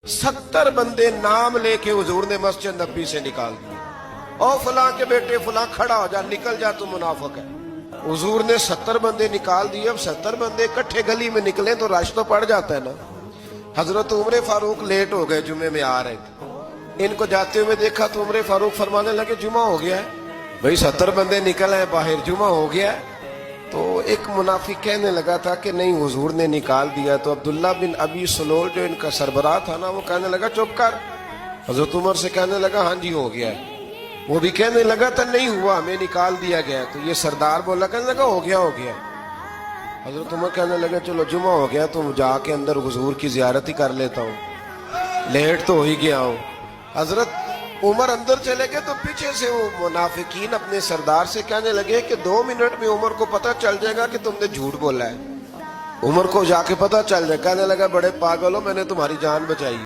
70 बंदे नाम लेके हुजूर ने मस्जिद नबी से निकाल दिए। और फलां के बेटे फलां खड़ा हो जा, निकल जा, तू मुनाफिक है। हुजूर ने 70 बंदे निकाल दिए। अब 70 बंदे इकट्ठे गली में निकले तो रश तो पड़ जाता है ना। हजरत उमर फारूक लेट हो गए, जुमे में आ रहे थे। इनको जाते हुए देखा तो उमर फारूक फरमाने लगे जुमा हो गया है। भाई 70 बंदे निकल आए बाहर, जुमा हो गया है। तो एक मुनाफिक कहने लगा था कि नहीं हुजूर ने निकाल दिया। तो अब्दुल्ला बिन अबी सलोल जो इनका सरबराह था ना, वो कहने लगा चुप कर। हजरत उमर से कहने लगा हाँ जी हो गया है। वो भी कहने लगा था नहीं हुआ, हमें निकाल दिया गया। तो ये सरदार बोला, कहने लगा हो गया हो गया। हजरत उमर कहने लगे चलो जुमा हो गया तो जाके अंदर हुजूर की जियारत ही कर लेता हूँ, लेट तो हो ही गया हूँ। हजरत उमर अंदर चले गए तो पीछे से वो मुनाफिकीन अपने सरदार से कहने लगे कि 2 मिनट में उमर को पता चल जाएगा कि तुमने झूठ बोला है। उमर को जाके पता चल जाए। कहने लगा बड़े पागल हो, मैंने तुम्हारी जान बचाई।